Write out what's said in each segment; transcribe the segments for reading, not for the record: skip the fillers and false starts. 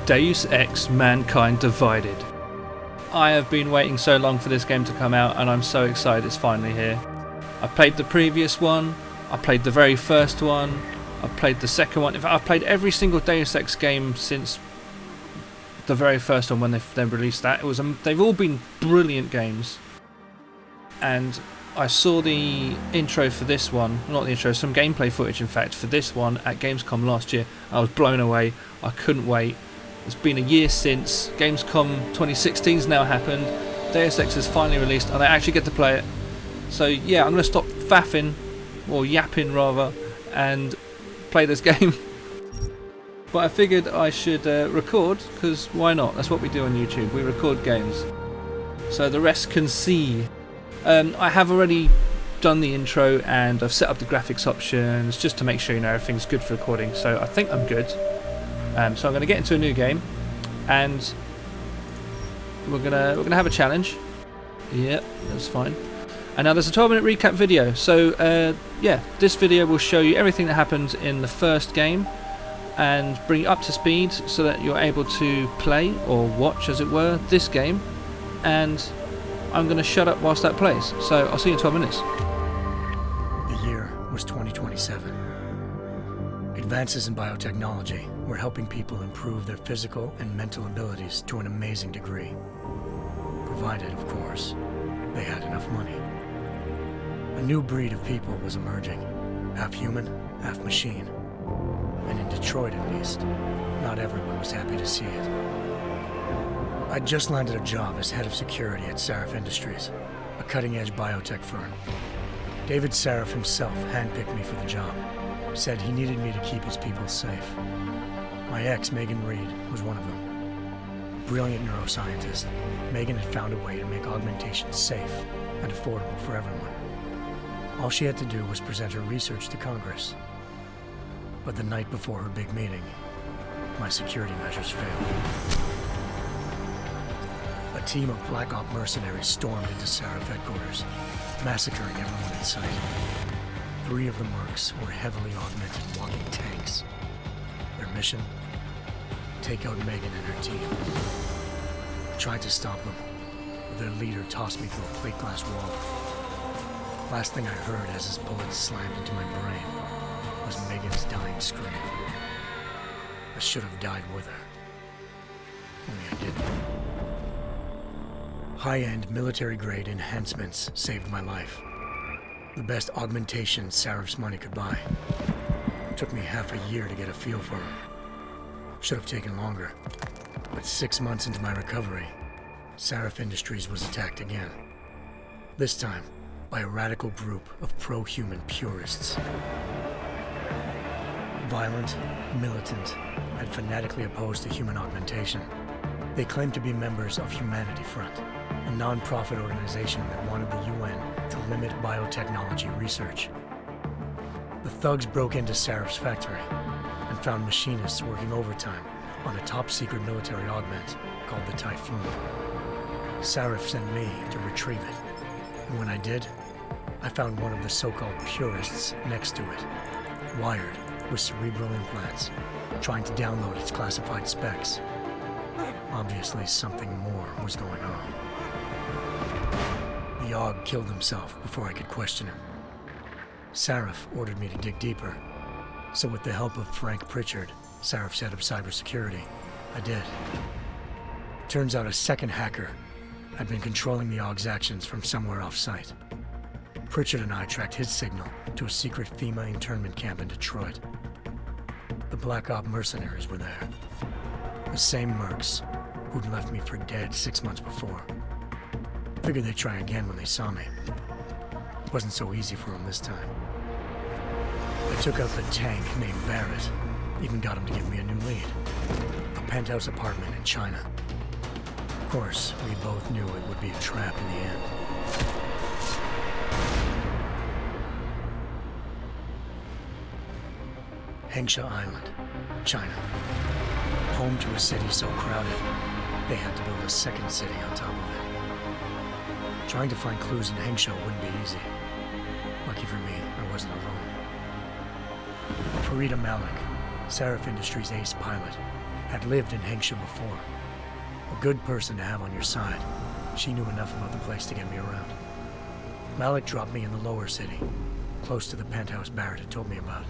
Deus Ex Mankind Divided. I have been waiting so long for this game to come out, and I'm so excited it's finally here. I played the previous one, I played the very first one, I played the second one. In fact, I've played every single Deus Ex game since the very first one when they released that. They've all been brilliant games. And I saw the intro for this one, not the intro, some gameplay footage in fact for this one at Gamescom last year. I was blown away. I couldn't wait. It's been a year since. Gamescom 2016's now happened. Deus Ex is finally released and I actually get to play it. So yeah, I'm going to stop faffing, or yapping rather, and play this game. But I figured I should record, because why not? That's what we do on YouTube. We record games. So the rest can see. I have already done the intro and I've set up the graphics options just to make sure everything's good for recording. So I think I'm good. So I'm going to get into a new game, and we're gonna have a challenge. Yep, that's fine. And now there's a 12-minute recap video. So yeah, this video will show you everything that happened in the first game and bring you up to speed so that you're able to play or watch, as it were, this game. And I'm going to shut up whilst that plays. So I'll see you in 12 minutes. The year was 2027. Advances in biotechnology were helping people improve their physical and mental abilities to an amazing degree. Provided, of course, they had enough money. A new breed of people was emerging, half human, half machine. And in Detroit at least, not everyone was happy to see it. I'd just landed a job as head of security at Sarif Industries, a cutting-edge biotech firm. David Sarif himself handpicked me for the job, said he needed me to keep his people safe. My ex, Megan Reed, was one of them. Brilliant neuroscientist, Megan had found a way to make augmentation safe and affordable for everyone. All she had to do was present her research to Congress. But the night before her big meeting, my security measures failed. A team of Black Op mercenaries stormed into Sarif headquarters, massacring everyone in sight. 3 of the mercs were heavily augmented walking tanks. Their mission? Take out Megan and her team. I tried to stop them, but their leader tossed me through a plate glass wall. Last thing I heard as his bullets slammed into my brain was Megan's dying scream. I should have died with her. Only I didn't. High-end military-grade enhancements saved my life. The best augmentation Sarif's money could buy. It took me half a year to get a feel for her. Should have taken longer. But 6 months into my recovery, Sarif Industries was attacked again. This time, by a radical group of pro-human purists. Violent, militant, and fanatically opposed to human augmentation. They claimed to be members of Humanity Front, a non-profit organization that wanted the UN to limit biotechnology research. The thugs broke into Sarif's factory and found machinists working overtime on a top-secret military augment called the Typhoon. Sarif sent me to retrieve it, and when I did, I found one of the so-called purists next to it, wired with cerebral implants, trying to download its classified specs. Obviously, something more was going on. The AUG killed himself before I could question him. Sarif ordered me to dig deeper, so with the help of Frank Pritchard, Sarif's head of cybersecurity, I did. Turns out a second hacker had been controlling the AUG's actions from somewhere off-site. Pritchard and I tracked his signal to a secret FEMA internment camp in Detroit. The Black Op mercenaries were there. The same mercs who'd left me for dead 6 months before. Figured they'd try again when they saw me. Wasn't so easy for them this time. I took out the tank named Barrett, even got him to give me a new lead. A penthouse apartment in China. Of course, we both knew it would be a trap in the end. Hengsha Island, China. Home to a city so crowded, they had to build a second city on top of it. Trying to find clues in Hengsha wouldn't be easy. Lucky for me, I wasn't alone. Farida Malik, Sarif Industries' ace pilot, had lived in Hengsha before. A good person to have on your side. She knew enough about the place to get me around. Malik dropped me in the lower city, close to the penthouse Barrett had told me about.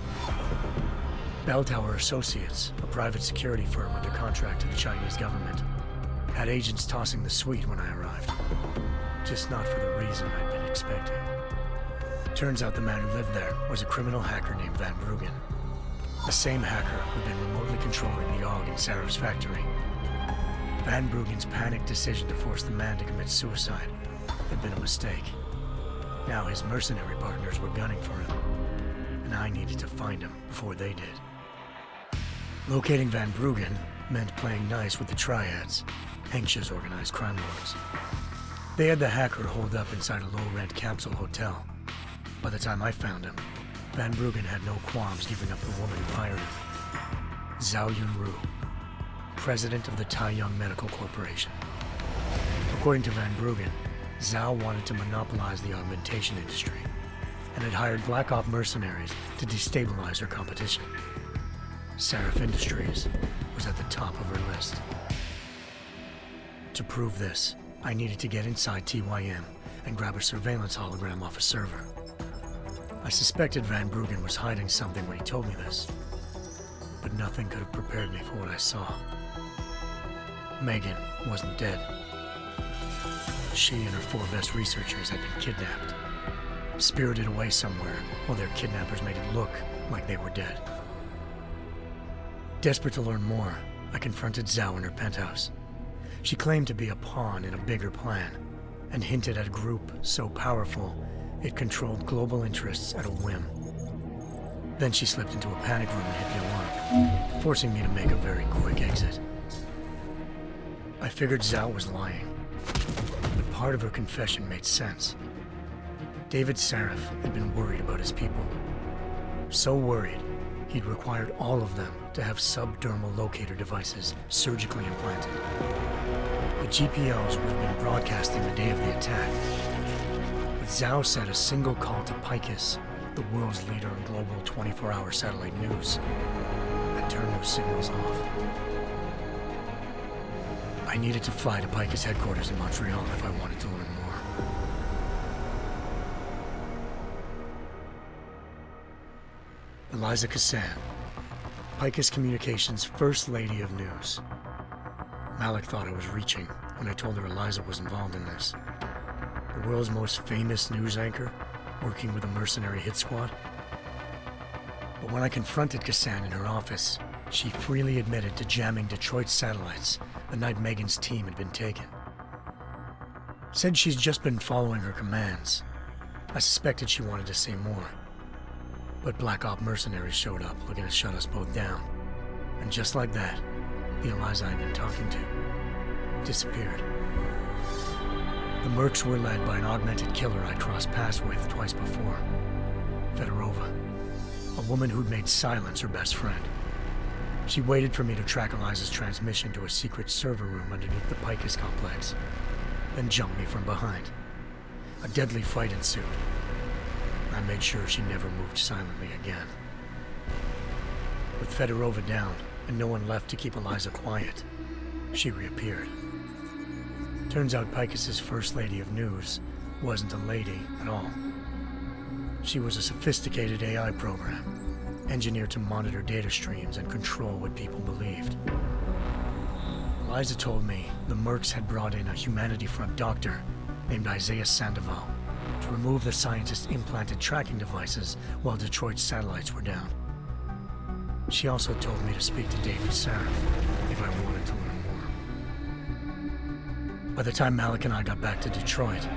Bell Tower Associates, a private security firm under contract to the Chinese government, had agents tossing the suite when I arrived. Just not for the reason I'd been expecting. Turns out the man who lived there was a criminal hacker named Van Bruggen. The same hacker who'd been remotely controlling the AUG in Sarah's factory. Van Bruggen's panicked decision to force the man to commit suicide had been a mistake. Now his mercenary partners were gunning for him, and I needed to find him before they did. Locating Van Bruggen meant playing nice with the Triads, Hengsha's organized crime lords. They had the hacker holed up inside a low-rent capsule hotel. By the time I found him, Van Bruggen had no qualms giving up the woman who hired him. Zhao Yunru, president of the Taiyang Medical Corporation. According to Van Bruggen, Zhao wanted to monopolize the augmentation industry and had hired Black Op mercenaries to destabilize her competition. Seraph Industries was at the top of her list. To prove this, I needed to get inside TYM and grab a surveillance hologram off a server. I suspected Van Bruggen was hiding something when he told me this, but nothing could have prepared me for what I saw. Megan wasn't dead. She and her 4 best researchers had been kidnapped, spirited away somewhere while their kidnappers made it look like they were dead. Desperate to learn more, I confronted Zhao in her penthouse. She claimed to be a pawn in a bigger plan, and hinted at a group so powerful it controlled global interests at a whim. Then she slipped into a panic room and hit the alarm, forcing me to make a very quick exit. I figured Zhao was lying, but part of her confession made sense. David Saraf had been worried about his people. So worried, he'd required all of them to have subdermal locator devices surgically implanted. The GPOs would have been broadcasting the day of the attack. But Zhao said a single call to Picus, the world's leader in global 24-hour satellite news, had turned those signals off. I needed to fly to Picus headquarters in Montreal if I wanted to learn more. Eliza Cassan, Picus Communications' First Lady of News. Malik thought I was reaching when I told her Eliza was involved in this. The world's most famous news anchor, working with a mercenary hit squad. But when I confronted Cassan in her office, she freely admitted to jamming Detroit's satellites the night Megan's team had been taken. Said she's just been following her commands. I suspected she wanted to say more. But Black Op mercenaries showed up looking to shut us both down. And just like that, the Eliza I'd been talking to disappeared. The Mercs were led by an augmented killer I'd crossed paths with twice before, Fedorova, a woman who'd made silence her best friend. She waited for me to track Eliza's transmission to a secret server room underneath the Picus complex, then jumped me from behind. A deadly fight ensued. I made sure she never moved silently again. With Fedorova down and no one left to keep Eliza quiet, she reappeared. Turns out Picus's First Lady of News wasn't a lady at all. She was a sophisticated AI program, engineered to monitor data streams and control what people believed. Eliza told me the Mercs had brought in a Humanity Front doctor named Isaiah Sandoval to remove the scientist's implanted tracking devices while Detroit's satellites were down. She also told me to speak to David Saraf if I wanted to learn more. By the time Malik and I got back to Detroit,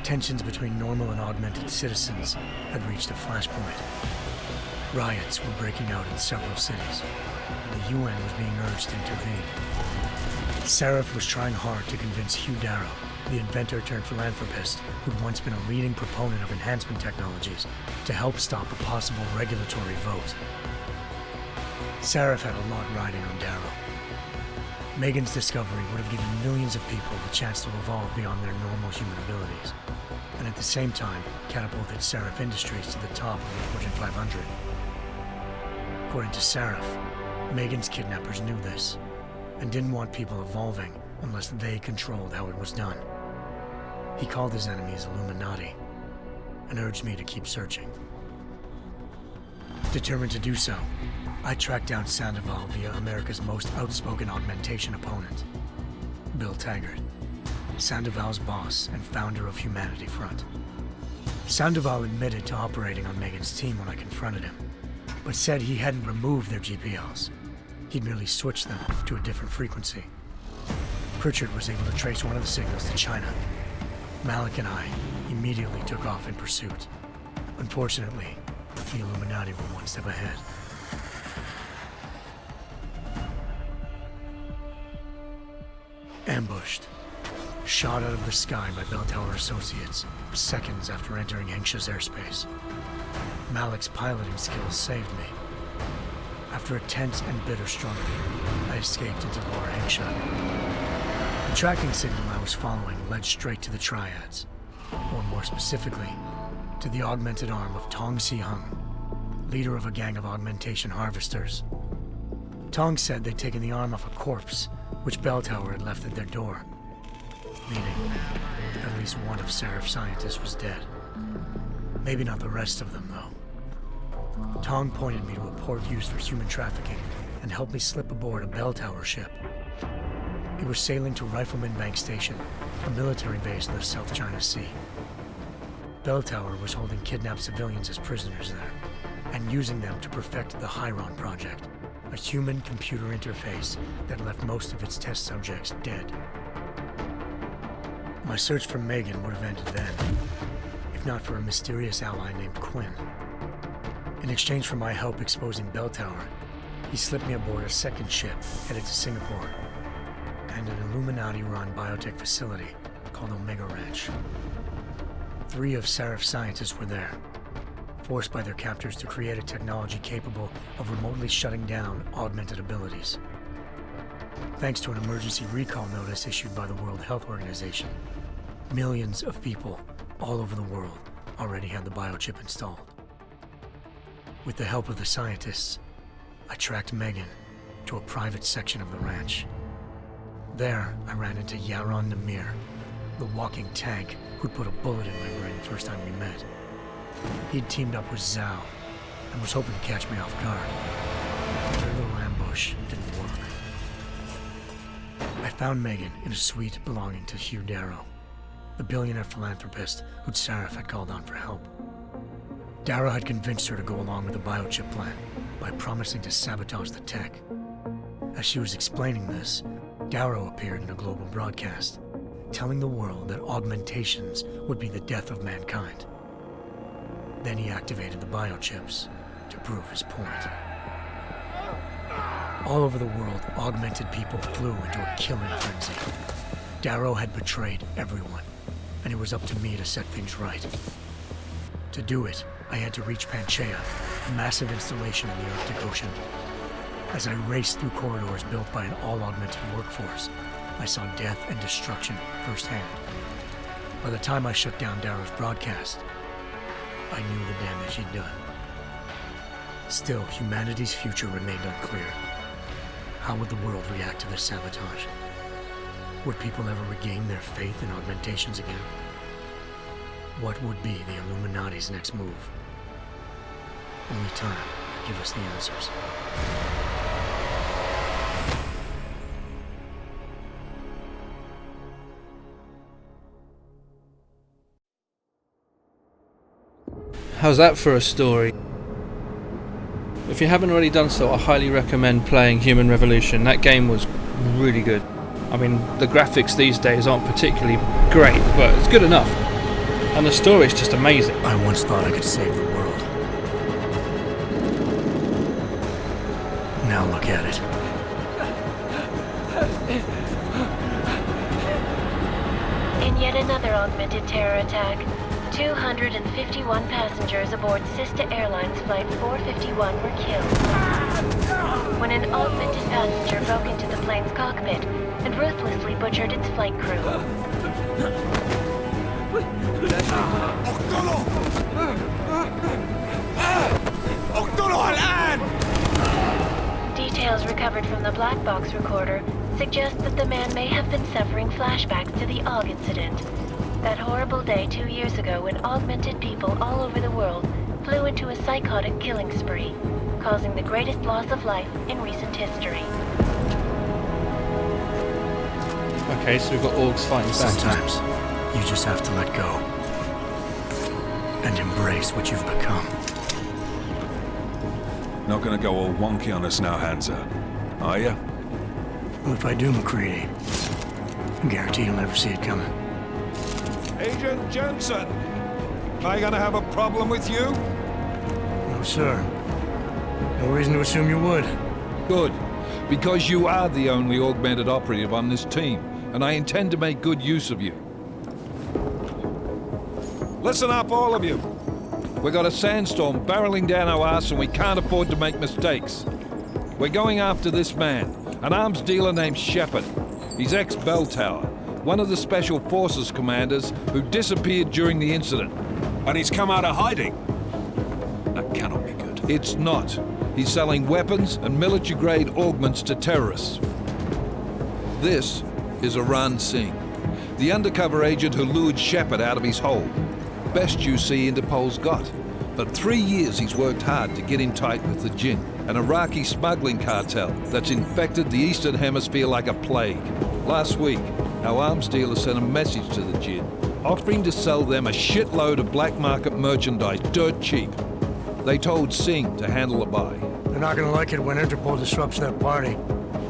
tensions between normal and augmented citizens had reached a flashpoint. Riots were breaking out in several cities, and the UN was being urged to intervene. Saraf was trying hard to convince Hugh Darrow, the inventor turned philanthropist who'd once been a leading proponent of enhancement technologies, to help stop a possible regulatory vote. Saraf had a lot riding on Darrow. Megan's discovery would have given millions of people the chance to evolve beyond their normal human abilities, and at the same time catapulted Saraf Industries to the top of the Fortune 500. According to Saraf, Megan's kidnappers knew this and didn't want people evolving unless they controlled how it was done. He called his enemies Illuminati and urged me to keep searching. Determined to do so, I tracked down Sandoval via America's most outspoken augmentation opponent, Bill Taggart, Sandoval's boss and founder of Humanity Front. Sandoval admitted to operating on Megan's team when I confronted him, but said he hadn't removed their GPLs. He'd merely switched them to a different frequency. Pritchard was able to trace one of the signals to China. Malik and I immediately took off in pursuit. Unfortunately, the Illuminati were one step ahead. Ambushed. Shot out of the sky by Bell Tower Associates, seconds after entering Hengsha's airspace. Malik's piloting skills saved me. After a tense and bitter struggle, I escaped into Lower Hengsha. The tracking signal I was following led straight to the Triads, or more specifically, to the augmented arm of Tong Si-hung, leader of a gang of augmentation harvesters. Tong said they'd taken the arm off a corpse, which Bell Tower had left at their door, meaning at least one of Seraph's scientists was dead. Maybe not the rest of them, though. Tong pointed me to a port used for human trafficking and helped me slip aboard a Bell Tower ship. It was sailing to Rifleman Bank Station, a military base in the South China Sea. Bell Tower was holding kidnapped civilians as prisoners there, and using them to perfect the Hyron Project, a human-computer interface that left most of its test subjects dead. My search for Megan would have ended then, if not for a mysterious ally named Quinn. In exchange for my help exposing Bell Tower, he slipped me aboard a second ship headed to Singapore, and an Illuminati-run biotech facility called Omega Ranch. 3 of Seraph's scientists were there, forced by their captors to create a technology capable of remotely shutting down augmented abilities. Thanks to an emergency recall notice issued by the World Health Organization, millions of people all over the world already had the biochip installed. With the help of the scientists, I tracked Megan to a private section of the ranch. There, I ran into Yaron Namir, the walking tank who'd put a bullet in my brain the first time we met. He'd teamed up with Zhao and was hoping to catch me off guard. Their little ambush didn't work. I found Megan in a suite belonging to Hugh Darrow, the billionaire philanthropist who'd Seraph had called on for help. Darrow had convinced her to go along with the biochip plan by promising to sabotage the tech. As she was explaining this, Darrow appeared in a global broadcast, telling the world that augmentations would be the death of mankind. Then he activated the biochips to prove his point. All over the world, augmented people flew into a killing frenzy. Darrow had betrayed everyone, and it was up to me to set things right. To do it, I had to reach Panchaea, a massive installation in the Arctic Ocean. As I raced through corridors built by an all-augmented workforce, I saw death and destruction firsthand. By the time I shut down Darrow's broadcast, I knew the damage he'd done. Still, humanity's future remained unclear. How would the world react to this sabotage? Would people ever regain their faith in augmentations again? What would be the Illuminati's next move? Only time could give us the answers. How's that for a story? If you haven't already done so, I highly recommend playing Human Revolution. That game was really good. I mean, the graphics these days aren't particularly great, but it's good enough. And the story is just amazing. I once thought I could save the world. Now look at it. In yet another augmented terror attack, 251 passengers aboard Sister Airlines Flight 451 were killed when an augmented passenger broke into the plane's cockpit and ruthlessly butchered its flight crew. Details recovered from the black box recorder suggests that the man may have been suffering flashbacks to the AUG incident. That horrible day 2 years ago when augmented people all over the world flew into a psychotic killing spree, causing the greatest loss of life in recent history. Okay, so we've got orgs fighting back. Sometimes, you just have to let go. And embrace what you've become. Not gonna go all wonky on us now, Hansa, are you? Well, if I do, McCready, I guarantee you'll never see it coming. Agent Jensen! Am I gonna have a problem with you? No, sir. No reason to assume you would. Good, because you are the only augmented operative on this team, and I intend to make good use of you. Listen up, all of you. We got a sandstorm barreling down our ass and we can't afford to make mistakes. We're going after this man, an arms dealer named Shepard. He's ex-Bell Tower, one of the Special Forces commanders who disappeared during the incident. And he's come out of hiding. That cannot be good. It's not. He's selling weapons and military-grade augments to terrorists. This is Aran Singh, the undercover agent who lured Shepard out of his hole. Best you see Interpol's got. For 3 years he's worked hard to get in tight with the Jinn, an Iraqi smuggling cartel that's infected the Eastern Hemisphere like a plague. Last week, our arms dealer sent a message to the Jinn, offering to sell them a shitload of black market merchandise dirt cheap. They told Singh to handle the buy. They're not gonna like it when Interpol disrupts their party.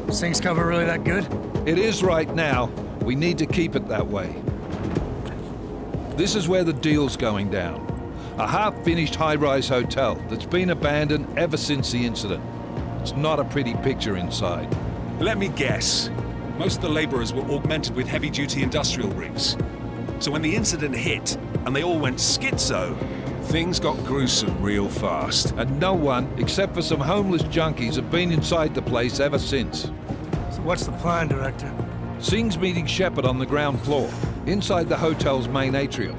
Is Singh's cover really that good? It is right now. We need to keep it that way. This is where the deal's going down. A half-finished high-rise hotel that's been abandoned ever since the incident. It's not a pretty picture inside. Let me guess. Most of the laborers were augmented with heavy-duty industrial rigs. So when the incident hit, and they all went schizo, things got gruesome real fast. And no one, except for some homeless junkies, have been inside the place ever since. So what's the plan, Director? Singh's meeting Shepard on the ground floor, inside the hotel's main atrium.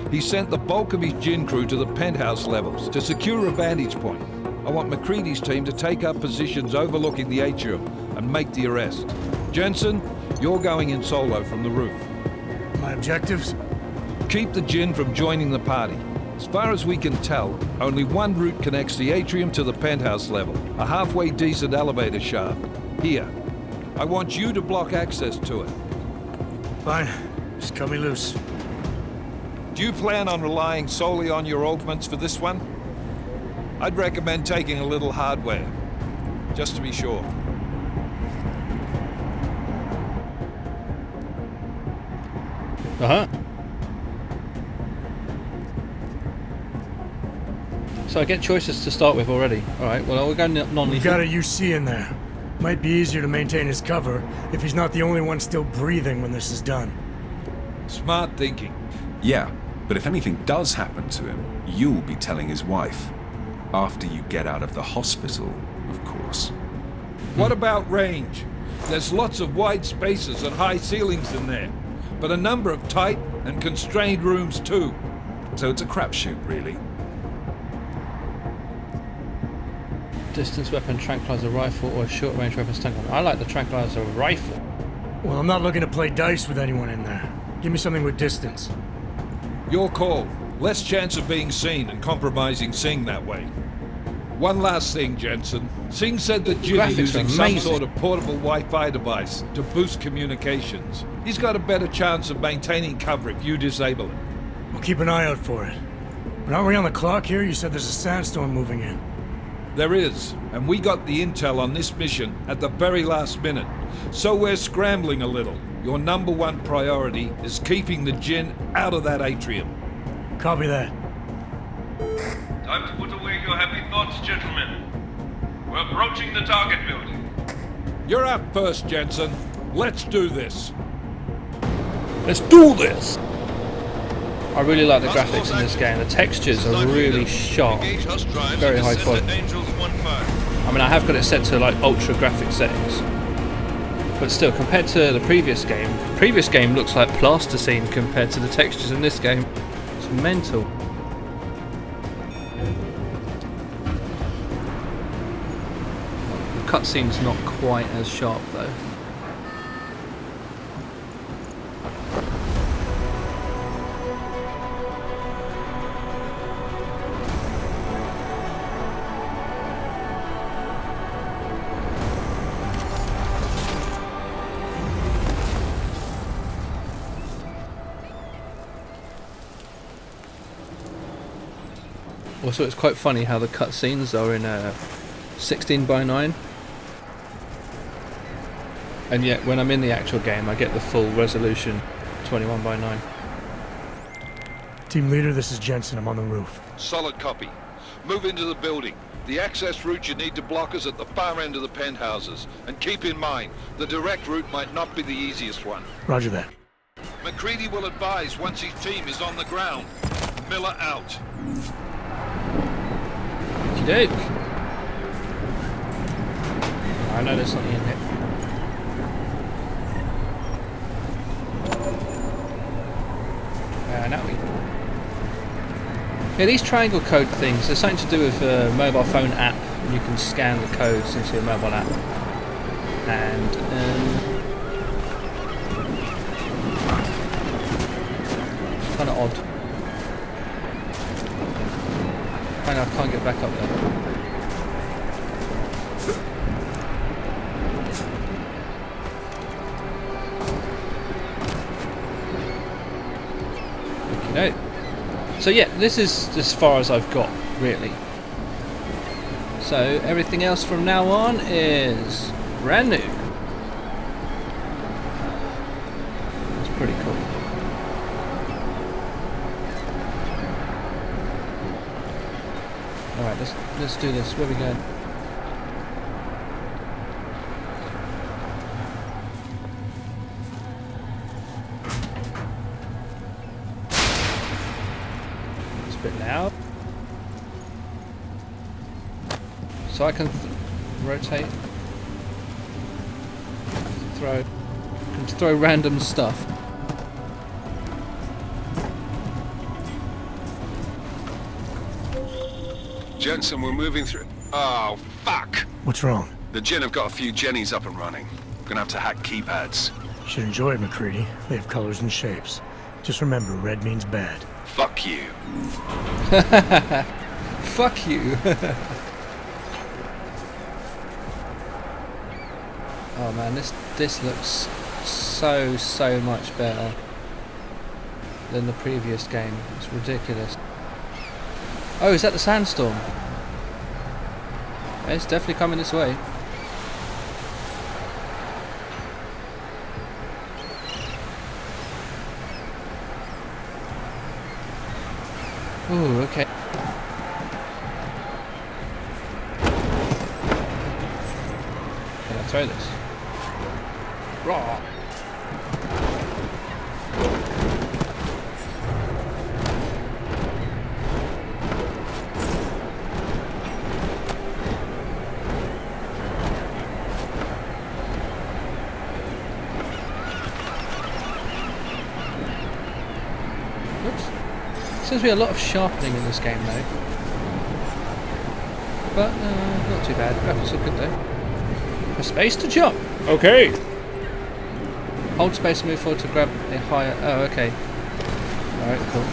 He sent the bulk of his Jinn crew to the penthouse levels to secure a vantage point. I want McCready's team to take up positions overlooking the atrium and make the arrest. Jensen, you're going in solo from the roof. My objectives? Keep the Jinn from joining the party. As far as we can tell, only one route connects the atrium to the penthouse level, a halfway decent elevator shaft. Here. I want you to block access to it. Fine. Just cut me loose. Do you plan on relying solely on your augments for this one? I'd recommend taking a little hardware, just to be sure. So I get choices to start with already. Alright, well we'll go non-lethal. We've got a UC in there. Might be easier to maintain his cover if he's not the only one still breathing when this is done. Smart thinking. Yeah, but if anything does happen to him, you'll be telling his wife. After you get out of the hospital, of course. What about range? There's lots of wide spaces and high ceilings in there, but a number of tight and constrained rooms too. So it's a crapshoot, really. Distance weapon, tranquilizer rifle, or short range weapon stun gun. I like the tranquilizer rifle. Well, I'm not looking to play dice with anyone in there. Give me something with distance. Your call. Less chance of being seen and compromising Singh that way. One last thing, Jensen. Singh said that Jin is using some sort of portable Wi-Fi device to boost communications. He's got a better chance of maintaining cover if you disable it. We'll keep an eye out for it. But aren't we on the clock here? You said there's a sandstorm moving in. There is, and we got the intel on this mission at the very last minute. So we're scrambling a little. Your number one priority is keeping the Jinn out of that atrium. Copy that. Time to put away your happy thoughts, gentlemen. We're approaching the target building. You're up first, Jensen. Let's do this. Let's do this! I really like the graphics in this game. The textures are really sharp. Very high quality. I mean, I have got it set to like ultra graphic settings. But still, compared to the previous game looks like plasticine compared to the textures in this game. It's mental. The cutscene's not quite as sharp though. Also, it's quite funny how the cutscenes are in 16:9, and yet when I'm in the actual game I get the full resolution 21:9. Team leader, this is Jensen. I'm on the roof. Solid copy. Move into the building. The access route you need to block is at the far end of the penthouses. And keep in mind, the direct route might not be the easiest one. Roger that. McCready will advise once his team is on the ground. Miller out. Okey-doke. I know there's something in here. Now we... Yeah, these triangle code things, there's something to do with a mobile phone app. You can scan the codes into your mobile app. And, it's kind of odd. I can't get back up there. Okay. So yeah, this is as far as I've got, really. So everything else from now on is brand new. That's pretty cool. All right, let's do this. Where are we going? Bit loud, so I can rotate, throw random stuff. Jensen, we're moving through. Oh, fuck! What's wrong? The Gen have got a few Jennies up and running. Gonna have to hack keypads. Should enjoy it, McCready. They have colors and shapes. Just remember, red means bad. Fuck you. Fuck you. Oh man, this looks so much better than the previous game. It's ridiculous. Oh, is that the sandstorm? It's definitely coming this way. Ooh, okay. Can I throw this? Raw. Seems to be a lot of sharpening in this game though. But not too bad. Graphics are good though. Press space to jump. Okay. Hold space to move forward to grab a higher. Oh, okay. Alright, cool.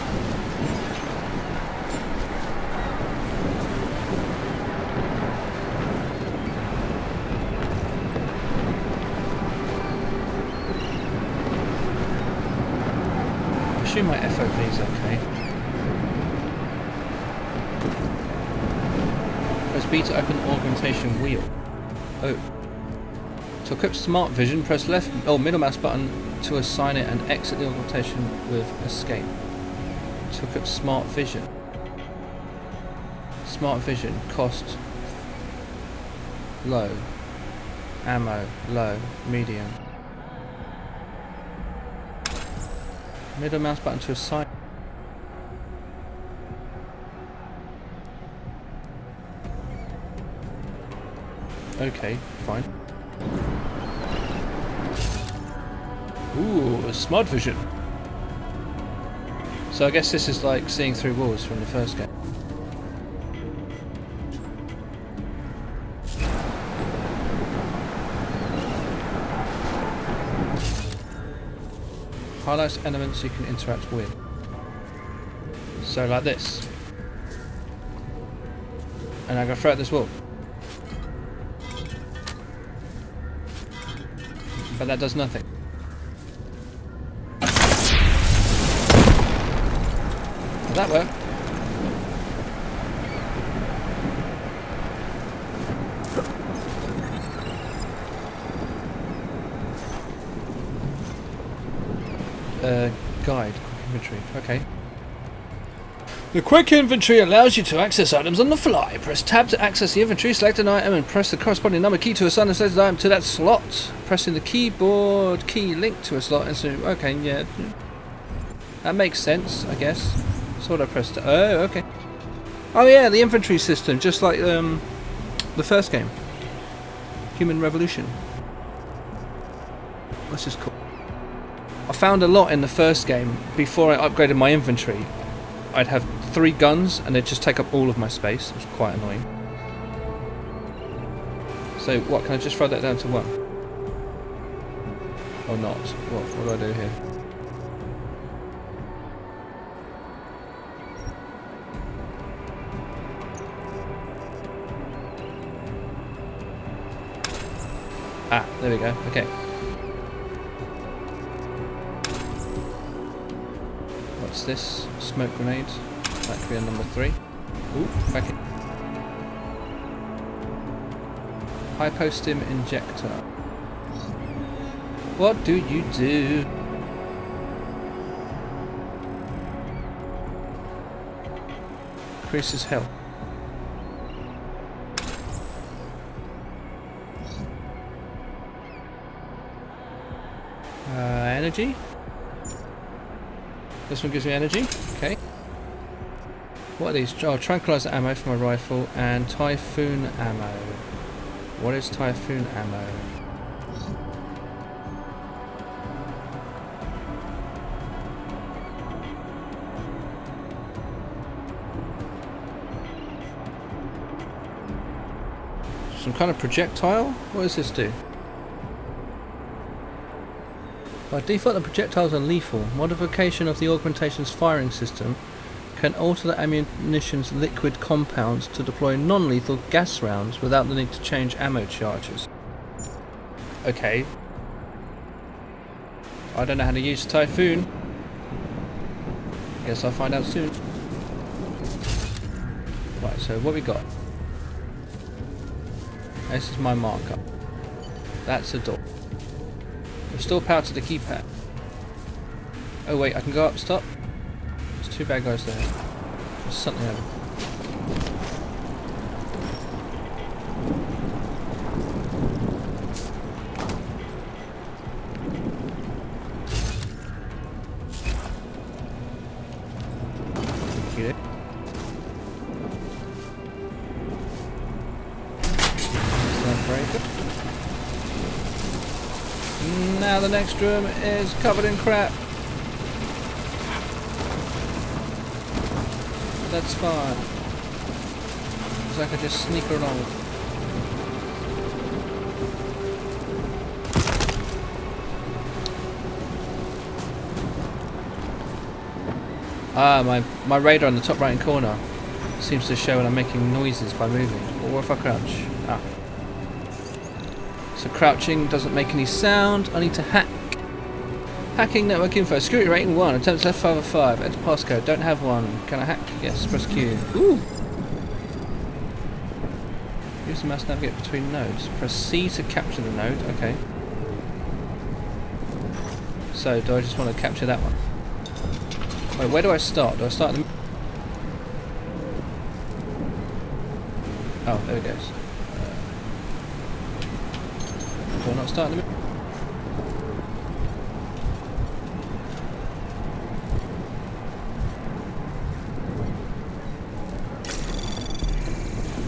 I assume my FOV is okay. Press B to open augmentation wheel. Oh. To equip smart vision, press left middle mouse button to assign it and exit the augmentation with escape. To equip smart vision. Smart vision cost low. Ammo low. Medium. Middle mouse button to assign. Okay, fine. Ooh, smart vision. So I guess this is like seeing through walls from the first game. Highlights elements you can interact with. So like this. And I go through at this wall. But that does nothing. Did that work? guide. Quick inventory. Okay. The quick inventory allows you to access items on the fly. Press tab to access the inventory, select an item and press the corresponding number key to assign a selected item to that slot. Pressing the keyboard key linked to a slot and so okay, yeah. That makes sense, I guess. So what I pressed. Oh, okay. Oh yeah, the inventory system, just like the first game. Human Revolution. This is cool. I found a lot in the first game. Before I upgraded my inventory, I'd have 3 guns and they'd just take up all of my space. It was quite annoying. So what, can I just throw that down to 1? Or not? What do I do here? Ah, there we go. Okay. What's this? Smoke grenade. Battery on number 3. Ooh, back in. Hypostim injector. What do you do? Increases health. Energy. This one gives me energy. Okay. What are these? Oh, tranquilizer ammo for my rifle and typhoon ammo. What is typhoon ammo? Some kind of projectile? What does this do? By default, the projectiles are lethal. Modification of the augmentation's firing system can alter the ammunition's liquid compounds to deploy non-lethal gas rounds without the need to change ammo charges. Okay. I don't know how to use Typhoon. Guess I'll find out soon. Right, so what we got? This is my marker. That's a door. Restore power to the keypad. Oh wait, I can go up, stop. There's 2 bad guys there. There's something over. Now the next room is covered in crap. But that's fine. Because I could just sneak along. Ah, my radar in the top right hand corner seems to show when I'm making noises by moving. Or if I crouch. Ah. So crouching doesn't make any sound. I need to hack. Hacking network info. Security rating 1. Attempts F5 of 5. Enter passcode. Don't have one. Can I hack? Yes. Press Q. Ooh. Use the mouse to navigate between nodes. Press C to capture the node. Okay. So do I just want to capture that one? Wait, where do I start? Do I start in the... Oh, there it goes. Do I not start in the middle?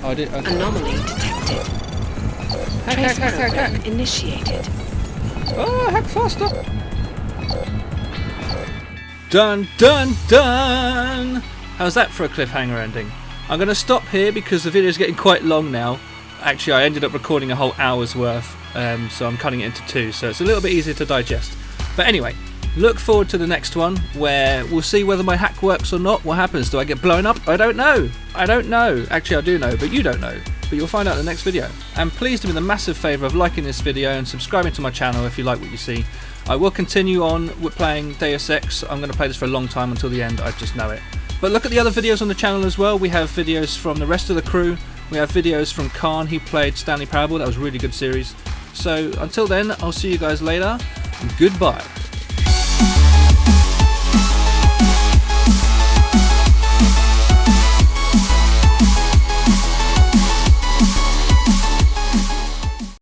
Oh, I did. Okay. Anomaly detected. Hack. Initiated. Oh, hack faster! Dun dun dun! How's that for a cliffhanger ending? I'm going to stop here because the video is getting quite long now. Actually, I ended up recording a whole hour's worth, so I'm cutting it into 2, so it's a little bit easier to digest. But anyway, look forward to the next one, where we'll see whether my hack works or not. What happens? Do I get blown up? I don't know. Actually, I do know, but you don't know. But you'll find out in the next video. And please do me the massive favour of liking this video and subscribing to my channel if you like what you see. I will continue on with playing Deus Ex. I'm going to play this for a long time until the end, I just know it. But look at the other videos on the channel as well. We have videos from the rest of the crew. We have videos from Khan, he played Stanley Parable. That was a really good series. So until then, I'll see you guys later. Goodbye.